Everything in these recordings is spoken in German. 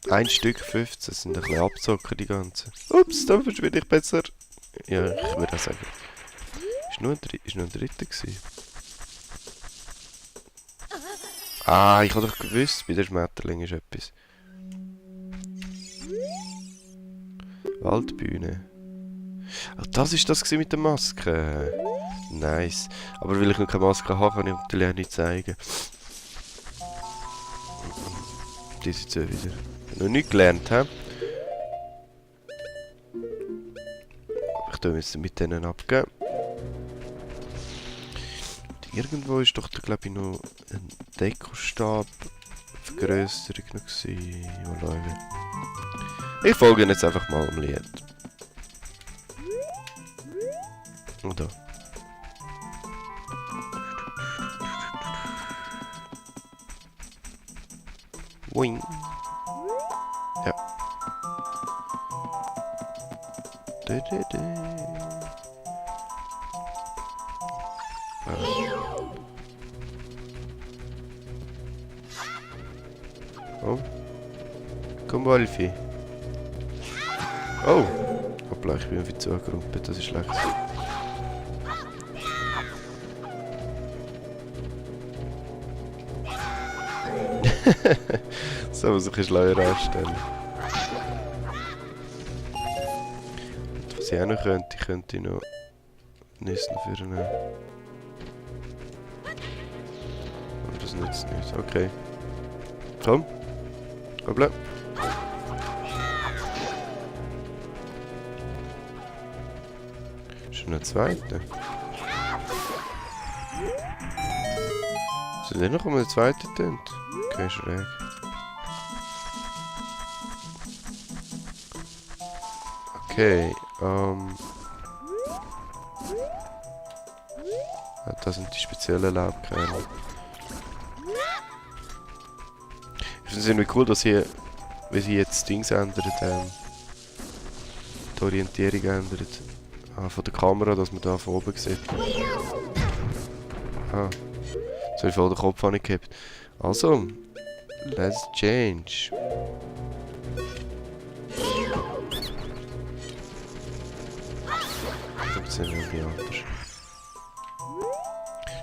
Ein Stück 15, das sind ein bisschen Abzocker, die ganzen. Ups, da verschwinde ich besser. Ja, ich würde auch sagen. Ist nur ein dritter gewesen? Ah, ich habe doch gewusst, bei der Schmetterling ist etwas. Waldbühne. Ach, das ist das gewesen mit der Maske. Nice. Aber weil ich noch keine Maske habe, kann ich natürlich auch nicht zeigen. Die sind so wieder. Noch nicht gelernt, hä? Ich tue jetzt mit denen abgeben. Und irgendwo ist doch, glaube ich, noch ein Dekostab Vergrößerung noch gewesen. Mal schauen. Ich folge ihnen jetzt einfach mal am Lied. Und da. Boing. Ja. Oh. Komm, Wolfi. Oh. Hoppla, ich bin wieder zugerumpelt, das ist schlecht. So muss ich ein Schleier anstellen. Und was ich auch noch könnte ich noch Nüsse für nehmen. Aber das nützt nichts. Okay. Komm. Hoppla. Schon ein zweiter. Soll der noch einmal einen zweiten tönt? Okay, schräg. Okay, das sind die speziellen Laubkerne. Ich finde es irgendwie cool, dass sie, wie sie jetzt das Dings ändern, die Orientierung ändert. Ah, von der Kamera, dass man da von oben sieht. Ah, jetzt habe ich voll den Kopf angehabt. Also, let's change. Das ist irgendwie anders.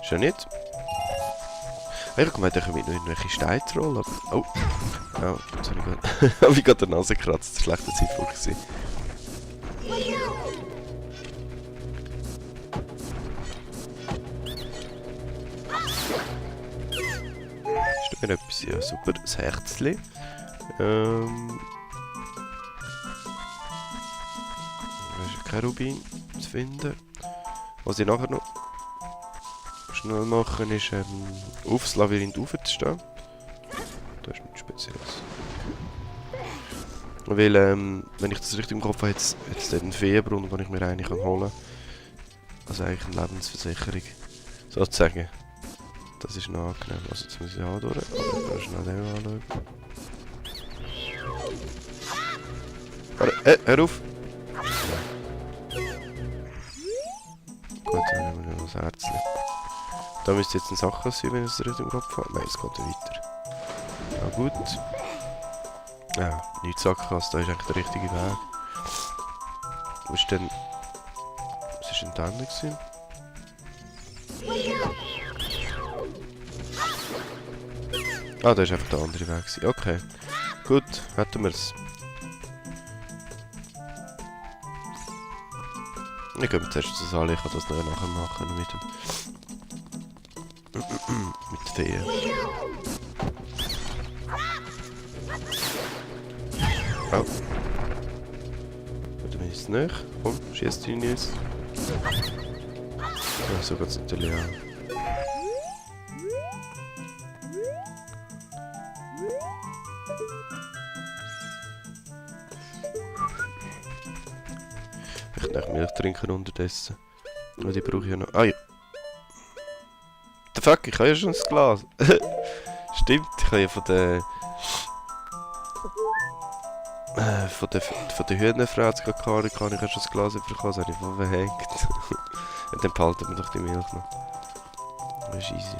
Ist ja nicht? Ich habe gemeint, ich komme noch irgendwelche Steine zu rollen, aber... Oh! Oh, jetzt habe ich gerade die Nase gekratzt. Das war ein schlechter Zeitpunkt gewesen. Ist da etwas? Ja, super. Das Herzli. Da ist kein Rubin zu finden. Was ich nachher noch schnell machen ist, aufs Labyrinth raufzustehen. Das ist nichts Spezielles. Weil, wenn ich das richtig im Kopf habe, jetzt dort einen Feenbrunnen, den ich mir eigentlich holen kann. Also eigentlich eine Lebensversicherung. Sozusagen. Das ist noch angenehm. Also jetzt muss ich auch durch. Aber ich kann schnell den anschauen. Hör auf! Gut, dann nehmen wir noch das Herzchen. Da müsste jetzt eine Sache sein, wenn ich es richtig im Kopf habe. Nein, es geht ja weiter. Ja gut. Ja, nichts Sackgasse, da ist eigentlich der richtige Weg. Was ist denn... Was ist denn da gewesen? Ah, da ist einfach der andere Weg gewesen. Okay. Gut, hätten wir es. Ich gehe zuerst das alle, ich kann das noch nachher machen mit dem... mit der Fee. Oh. Oder ist es nicht? Komm, schießt ihn jetzt. Ja, so geht es natürlich auch. Ich kann Milch trinken unterdessen. Aber die brauche ich ja noch. Ah ja. The fuck, ich habe ja schon das Glas. Stimmt, ich habe ja von der... von der Hühnerfrau jetzt gerade kann ich ja schon das Glas bekommen, das habe ich voll verhängt. Und dann behalten wir doch die Milch noch. Das ist easy.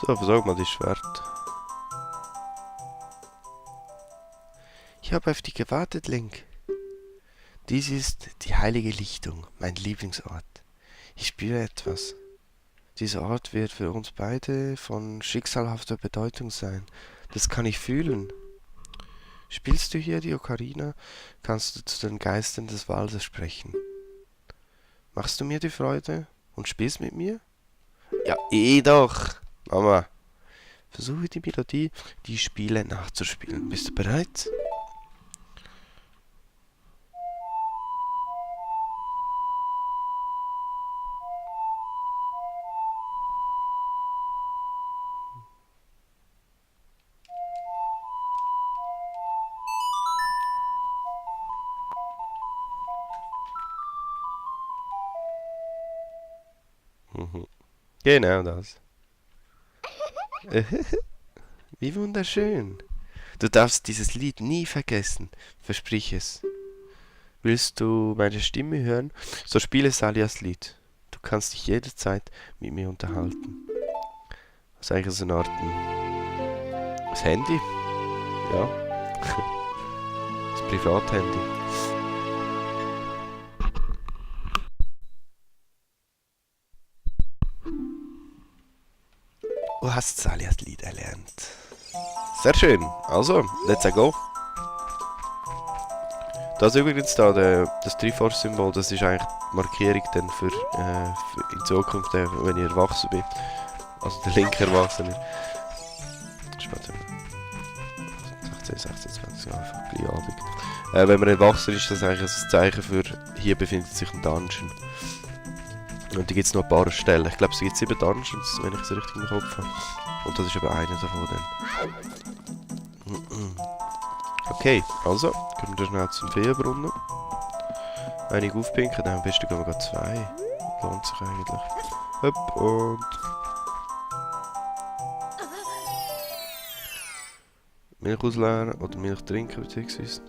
So, versorg mal das Schwert. Ich habe auf dich gewartet, Link. Dies ist die heilige Lichtung, mein Lieblingsort. Ich spüre etwas. Dieser Ort wird für uns beide von schicksalhafter Bedeutung sein. Das kann ich fühlen. Spielst du hier die Ocarina, kannst du zu den Geistern des Waldes sprechen. Machst du mir die Freude und spielst mit mir? Ja, doch. Mama. Versuche die Melodie, die ich spiele, nachzuspielen. Bist du bereit? Mhm. Genau das. Wie wunderschön. Du darfst dieses Lied nie vergessen. Versprich es. Willst du meine Stimme hören? So spiele Salias Lied. Du kannst dich jederzeit mit mir unterhalten. Das ist eigentlich so eine Art das Handy. Ja. Das Privathandy. Du hast Salias Lied erlernt. Sehr schön. Also, let's go. Das übrigens da, das Triforce-Symbol, das ist eigentlich die Markierung dann für in Zukunft, wenn ich erwachsen bin. Also der linke Erwachsene. Später. 16, 16, 20 Jahre, einfach gleich Abend. Wenn man erwachsen ist, das eigentlich ein Zeichen für, hier befindet sich ein Dungeon. Und die gibt es noch ein paar Stellen. Ich glaube, es gibt 7 Dungeons, wenn ich es richtig im Kopf habe. Und das ist eben einer davon dann. Okay, also, kommen wir schnell zum Feenbrunnen. Einig aufpinken, dann am besten gehen wir gerade 2. Lohnt sich eigentlich. Hopp und... Milch ausleeren oder Milch trinken, beziehungsweise...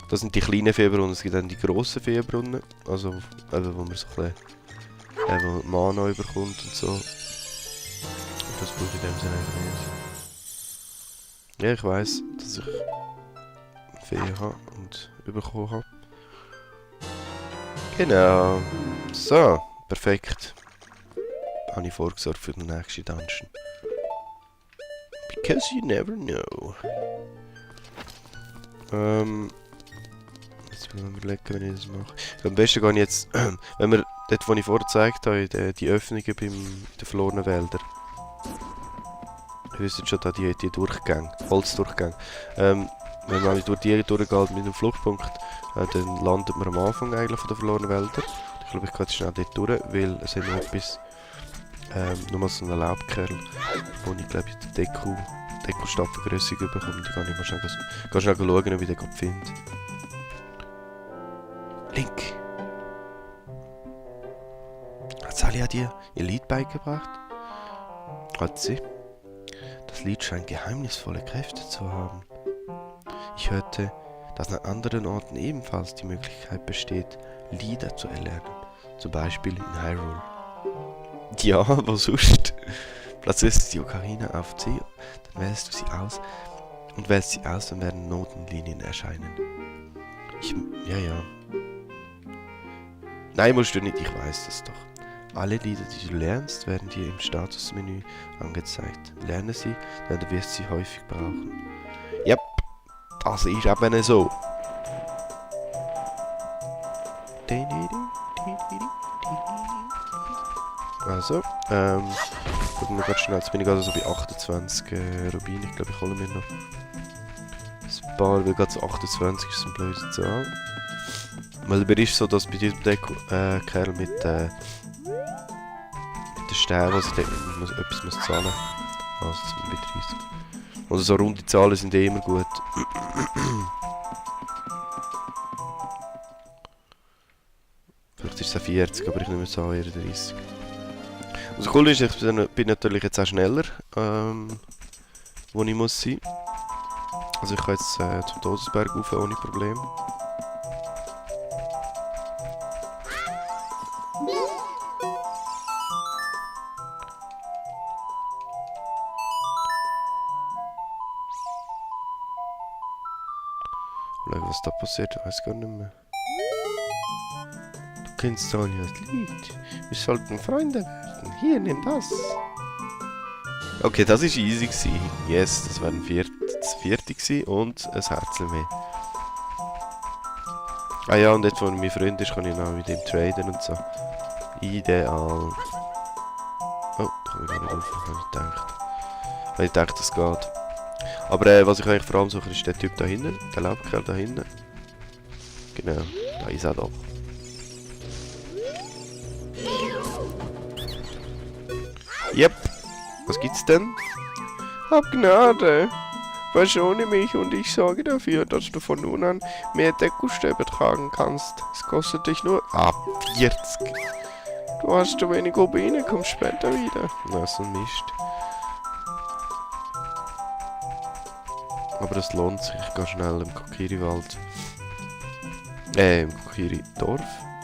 Das sind die kleinen Feenbrunnen, es gibt dann die grossen Feenbrunnen, also eben, wo man so ein bisschen Mana überkommt und so. Und das brauche ich in dem Sinne einfach nicht. Ja, ich weiss, dass ich Feen habe und bekommen habe. Genau. So, perfekt. Habe ich vorgesorgt für den nächsten Dungeon. Because you never know. Jetzt will ich mir überlegen, wenn ich das mache. Am besten gehe ich jetzt, wenn wir dort, wo ich vorher gezeigt habe, die Öffnungen in den verlorenen Wäldern. Ihr wisst schon, da die Durchgänge, Holzdurchgänge. Wenn man durch die durchgeht mit einem Fluchtpunkt, dann landet man am Anfang eigentlich von den verlorenen Wäldern. Ich glaube, ich gehe jetzt schnell dort durch, weil es hat noch etwas, nochmal so einen Laubkerl, wo ich glaube die Deko-Stadtvergrößerung bekomme. Die kann ich mal schnell schauen, ob ich den gerade finde. Link! Hat Salia dir ihr Lied beigebracht? Hat sie? Das Lied scheint geheimnisvolle Kräfte zu haben. Ich hörte, dass an anderen Orten ebenfalls die Möglichkeit besteht, Lieder zu erlernen. Zum Beispiel in Hyrule. Ja, wo sonst? Platzierst du die Ocarina auf C, dann wählst du sie aus. Und wählst sie aus, dann werden Notenlinien erscheinen. Ja. Nein, musst du nicht, ich weiß das doch. Alle Lieder, die du lernst, werden dir im Statusmenü angezeigt. Lerne sie, denn du wirst sie häufig brauchen. Yep, das ist eben so. Also, gucken wir gerade schnell. Jetzt bin ich gerade so bei 28 Rubine. Ich glaube, ich hole mir noch ein paar, weil gerade so 28 ist so eine blöde Zahl. Weil es ist so, dass bei diesem Kerl mit den Stern, also dort etwas muss zahlen. Also bei 30. Oder so runde Zahlen sind immer gut. Vielleicht ist es auch 40, aber ich nehme es an, eher 30. Also cool ist, ich bin natürlich jetzt auch schneller, wo ich muss sein. Also ich kann jetzt zum Todesberg rauf, ohne Problem. Schauen, was da passiert, ich weiß gar nicht mehr. Du kennst Sonjas Lied. Wir sollten Freunde werden. Hier, nimm das. Okay, das war easy gewesen. Yes, das war das vierte gewesen und ein Herzchen mehr. Ah ja, und jetzt, wo mein Freund ist, kann ich noch mit ihm traden und so. Ideal. Oh, da komme ich gar nicht rauf, habe ich gedacht. Weil ich dachte, das geht. Aber was ich eigentlich vor allem suche, ist der Typ da hinten. Der Laubkerl da hinten. Genau, da ist er doch. Yep. Was gibt's denn? Hab Gnade. Verschone mich und ich sorge dafür, dass du von nun an mehr Dekostäbe tragen kannst. Es kostet dich nur 40. Du hast zu wenig Rubine, komm später wieder. Na, so ein Mist. Aber es lohnt sich, ich gehe schnell im Kokiri-Wald. Im Kokiri-Dorf?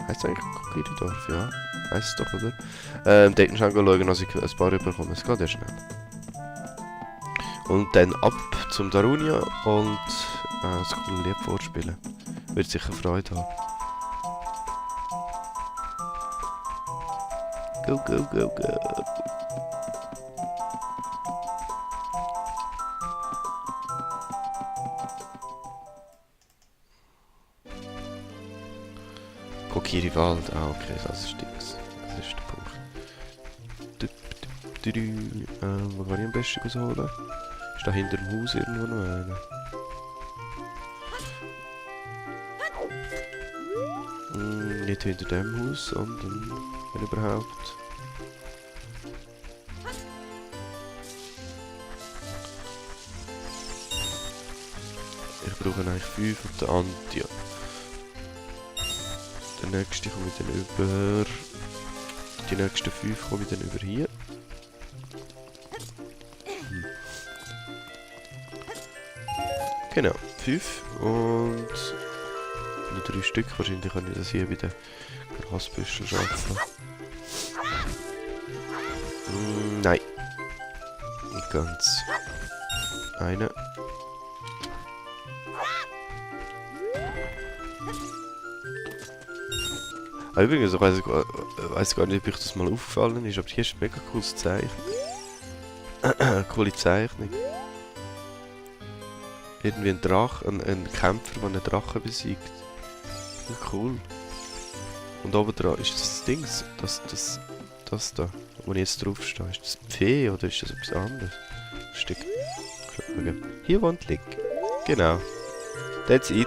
Heißt es eigentlich Kokiri-Dorf? Ja, heisst es doch, oder? Dort schnell schauen, dass ich ein paar bekomme. Es geht ja schnell. Und dann ab zum Darunia und das coole Lied vorspielen. Wird sicher Freude haben. Go, go, go, go. Kokiri-Wald, okay, das ist das. Das ist der Punkt. Wo kann ich am besten rausholen? Ist da hinter dem Haus irgendwo noch einer? Nicht hinter dem Haus, sondern, wenn überhaupt. Ich brauche eigentlich 5 und der Antia. Der nächste komme ich dann über... Die nächsten 5 komme ich dann über hier. Genau, 5 und... Nur 3 Stück, wahrscheinlich kann ich das hier bei den Grasbüscheln schaffen. Nein. Nicht ganz. Eine. Übrigens, ich weiss gar nicht, ob euch das mal aufgefallen ist, aber hier ist ein mega cooles Zeichen. Coole Zeichnung. Irgendwie ein Drache, ein Kämpfer, der einen Drachen besiegt. Ja, cool. Und oben dran ist das Ding, das da, wo ich jetzt drauf stehe. Ist das ein Pfeh oder ist das etwas anderes? Ein Stück. Hier wohnt Lick. Genau. That's it.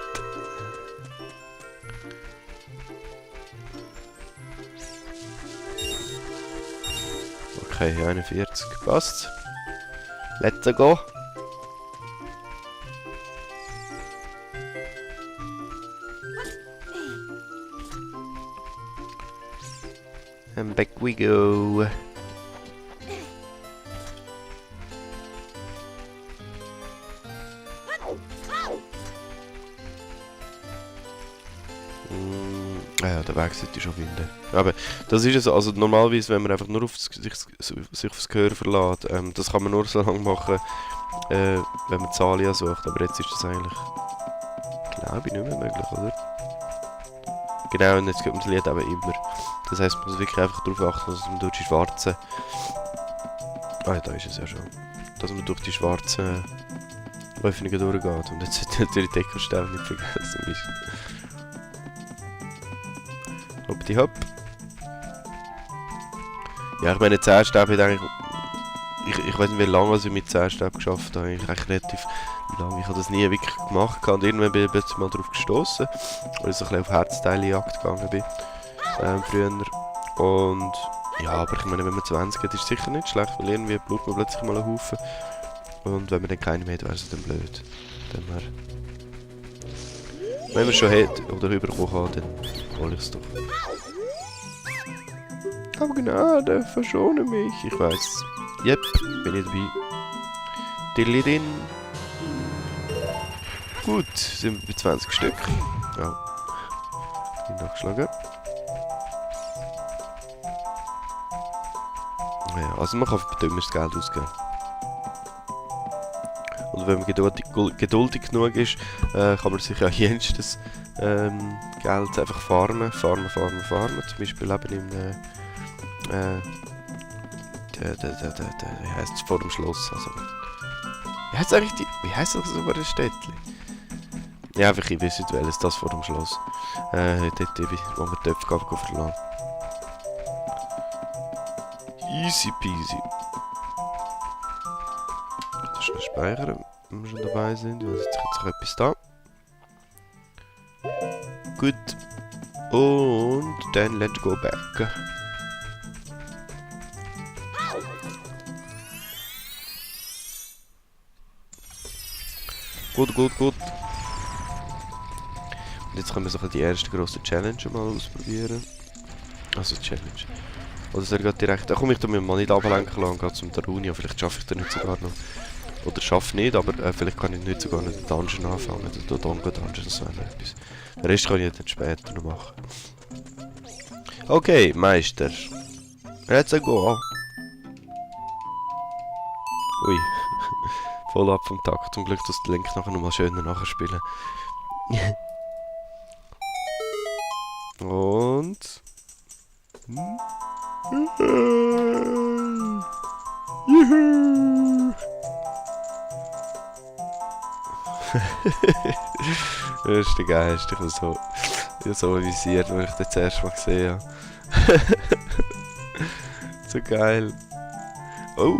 Okay, 41. Passt. Let's go. And back we go. Ja, der Weg sollte ich schon finden. Aber das ist es, also normalerweise, wenn man einfach nur sich aufs Gehör verlässt, das kann man nur so lange machen, wenn man Zalia sucht. Aber jetzt ist das eigentlich, glaube ich, nicht mehr möglich, oder? Genau, und jetzt geht man das Lied eben immer. Das heisst, man muss wirklich einfach darauf achten, dass man durch die schwarzen... Ah, da ist es ja schon. Dass man durch die schwarzen Öffnungen durchgeht. Und jetzt sollte natürlich die Dekostäbe nicht vergessen. Hoppdi hopp. Ja, ich meine, 10 Stäbe hat eigentlich... Ich weiß nicht, wie lange ich mit 10 Stäben geschafft habe. Eigentlich relativ lange. Ich habe das nie wirklich gemacht. Und irgendwann bin ich plötzlich mal darauf gestoßen, weil ich so ein bisschen auf Herzteiljagd gegangen bin. Früher. Und Ja, aber ich meine, wenn man 20 hat, ist es sicher nicht schlecht, weil irgendwie braucht man plötzlich mal einen Haufen. Und wenn man dann keine mehr hat, wäre es dann blöd. Dann wenn man es schon hat oder überkommen kann, dann hole ich es doch. Aber Gnade, verschone mich. Ich weiß. Yep, bin ich dabei. Diddlidin. Gut, sind wir bei 20 Stück. Ja. Bin nachgeschlagen. Ja, also man kann für dummes Geld ausgeben. Und wenn man geduldig genug ist, kann man sich ja jenstes Geld einfach farmen. Zum Beispiel eben im wie heisst es, vor dem Schloss. Also, wie heisst das über das Städtchen? Ja, einfach, ich weiß nicht, welches das vor dem Schloss. Dort, wo man die Töpfe verlassen. Easy peasy. Das ist speichern, wenn wir schon dabei sind. Weil jetzt noch etwas da. Gut. Und dann let's go back. Gut. Und jetzt können wir so die erste grosse Challenge mal ausprobieren. Also Challenge. Oder soll ich gerade direkt... Da komme ich mir mal nicht ablenken lassen, gerade zum Darunia. Vielleicht schaffe ich da nicht sogar noch... Oder schaffe nicht, aber vielleicht kann ich nicht sogar noch den Dungeon anfangen. Den Dongo Dungeon, so etwas. Den Rest kann ich dann später noch machen. Okay, Meister. Let's go. Ui. Voll ab vom Takt. Zum Glück, dass der Link nachher nochmal schöner nachspielen. Und... Juhu! Das ist der Geist, ich habe so visiert, als ich das zuerst mal gesehen habe. So geil. Oh!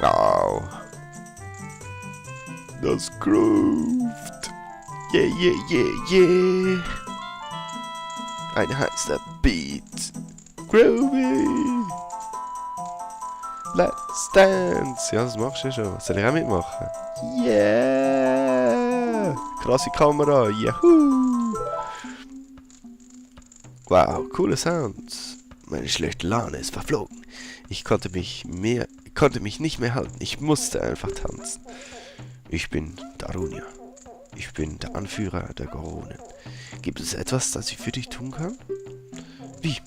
Wow! Das grooved! Yeah! Ein heißer Beat! Groovy! Let's dance! Ja, das machst du schon. Soll ich auch mitmachen? Yeah! Krasse Kamera! Yahoo! Wow, coole Sounds! Meine schlechte Laune ist verflogen. Ich konnte mich nicht mehr halten. Ich musste einfach tanzen. Ich bin Darunia. Ich bin der Anführer der Goronen. Gibt es etwas, das ich für dich tun kann? Wie?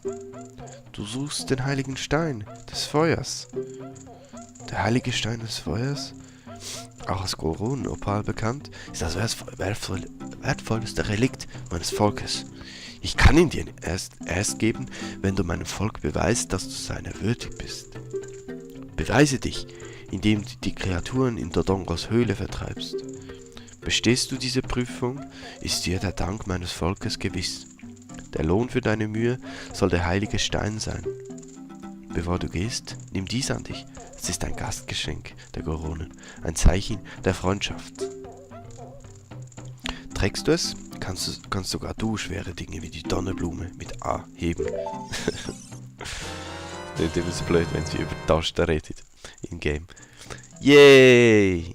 Du suchst den heiligen Stein des Feuers. Der heilige Stein des Feuers? Auch als Goronenopal bekannt, ist das wertvollste Relikt meines Volkes. Ich kann ihn dir erst geben, wenn du meinem Volk beweist, dass du seiner würdig bist. Beweise dich, indem du die Kreaturen in Dodongos Höhle vertreibst. Bestehst du diese Prüfung, ist dir der Dank meines Volkes gewiss. Der Lohn für deine Mühe soll der heilige Stein sein. Bevor du gehst, nimm dies an dich. Es ist ein Gastgeschenk der Goronen, ein Zeichen der Freundschaft. Trägst du es, kannst sogar du schwere Dinge wie die Donnerblume mit A heben. Das ist immer so blöd, wenn sie über Tasten redet im Game. Yay!